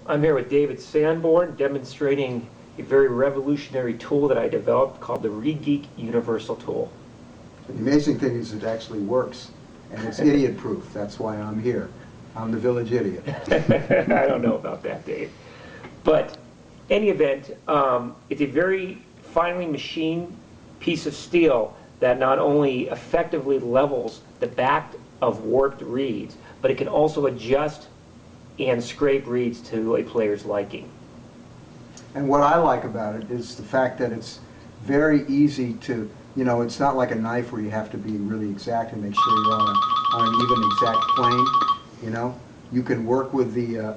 I'm here with David Sanborn demonstrating a very revolutionary tool that I developed called the ReedGeek Universal Tool. The amazing thing is it actually works, and it's idiot-proof. That's why I'm here. I'm the village idiot. I don't know about that, Dave. But any event, it's a very finely machined piece of steel that not only effectively levels the back of warped reeds, but it can also adjust and scrape reeds to a player's liking. And what I like about it is the fact that it's very easy to, it's not like a knife where you have to be really exact and make sure you're on an even exact plane, You can work with the,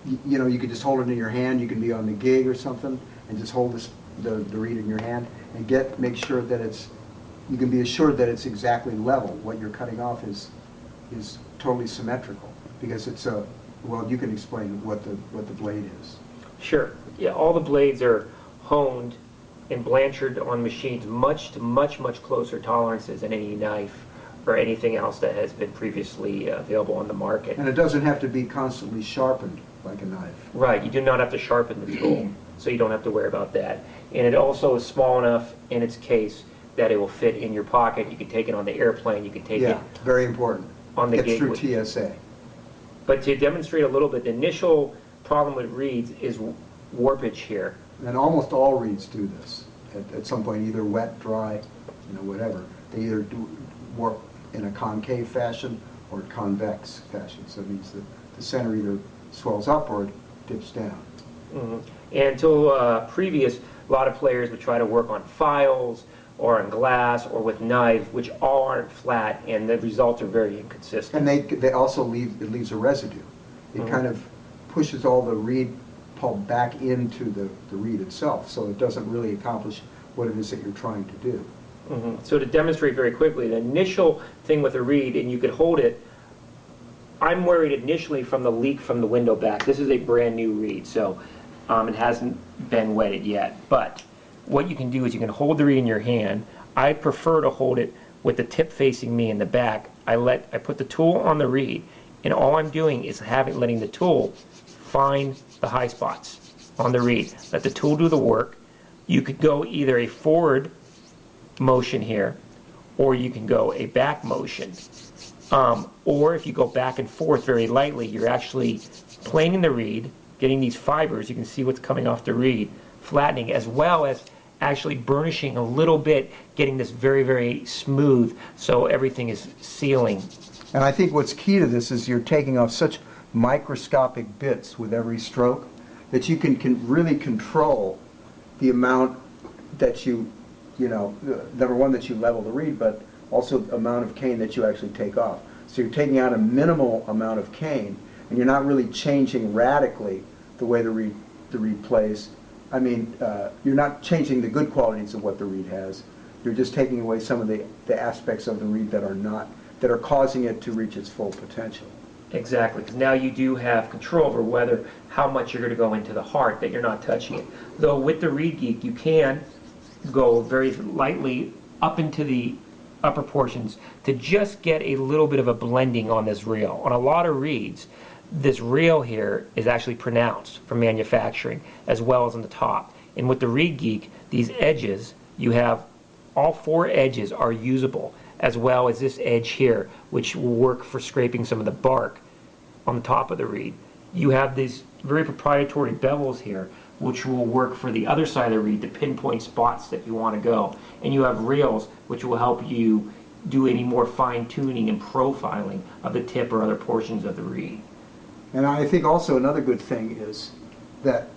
you can just hold it in your hand. You can be on the gig or something and just hold the reed in your hand and make sure that you can be assured that it's exactly level. What you're cutting off is totally symmetrical because it's well, you can explain what the blade is. Sure. Yeah, all the blades are honed and blanched on machines much closer tolerances than any knife or anything else that has been previously available on the market. And it doesn't have to be constantly sharpened like a knife. Right. You do not have to sharpen the tool, so you don't have to worry about that. And it also is small enough in its case that it will fit in your pocket. You can take it on the airplane. You can take it. Yeah, very important. On the gig through TSA. But to demonstrate a little bit, the initial problem with reeds is warpage here. And almost all reeds do this at some point, either wet, dry, whatever. They either do warp in a concave fashion or convex fashion. So it means that the center either swells up or it dips down. Mm-hmm. And until previous, a lot of players would try to work on files or on glass or with knives, which all aren't flat, and the results are very inconsistent. And they also leaves a residue. It kind of pushes all the reed pulp back into the reed itself, so it doesn't really accomplish what it is that you're trying to do. So to demonstrate very quickly, the initial thing with a reed, and you could hold it, I'm worried initially from the leak from the window back. This is a brand new reed, so it hasn't been wetted yet. But what you can do is you can hold the reed in your hand. I prefer to hold it with the tip facing me in the back. I put the tool on the reed, and all I'm doing is letting the tool find the high spots on the reed. Let the tool do the work. You could go either a forward motion here, or you can go a back motion. Or if you go back and forth very lightly, you're actually planing the reed, getting these fibers. You can see what's coming off the reed, flattening, as well as actually burnishing a little bit, getting this very smooth so everything is sealing. And I think what's key to this is you're taking off such microscopic bits with every stroke that you can really control the amount that number one, that you level the reed, but also the amount of cane that you actually take off. So you're taking out a minimal amount of cane, and you're not really changing radically the way the reed plays. I mean, you're not changing the good qualities of what the reed has. You're just taking away some of the aspects of the reed that are causing it to reach its full potential. Exactly, because now you do have control over how much you're going to go into the heart, that you're not touching it. Though with the ReedGeek, you can go very lightly up into the upper portions to just get a little bit of a blending on this rail. On a lot of reeds, this rail here is actually pronounced from manufacturing, as well as on the top. And with the ReedGeek, these edges, you have all four edges are usable, as well as this edge here, which will work for scraping some of the bark on the top of the reed. You have these very proprietary bevels here, which will work for the other side of the reed to pinpoint spots that you want to go. And you have rails, which will help you do any more fine-tuning and profiling of the tip or other portions of the reed. And I think also another good thing is that,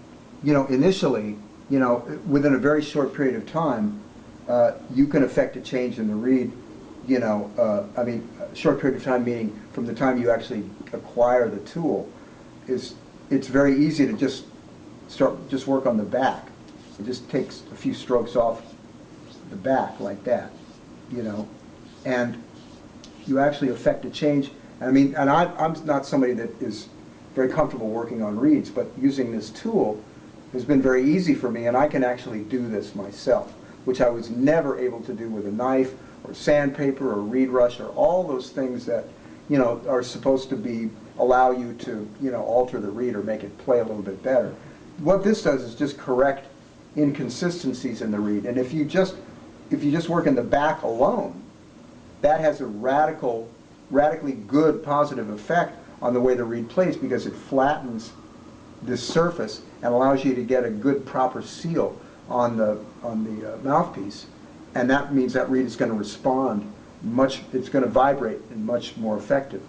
initially, within a very short period of time, you can affect a change in the reed. A short period of time meaning from the time you actually acquire the tool, it's very easy to just work on the back. It just takes a few strokes off the back like that, and you actually affect a change. And I'm not somebody that is very comfortable working on reeds, but using this tool has been very easy for me, and I can actually do this myself, which I was never able to do with a knife or sandpaper or reed rush or all those things that are supposed to be allow you to, you know, alter the reed or make it play a little bit better. What this does is just correct inconsistencies in the reed. And if you just work in the back alone, that has a radically good positive effect on the way the reed plays, because it flattens this surface and allows you to get a good proper seal on the mouthpiece. And that means that reed is going to respond it's going to vibrate and much more effective.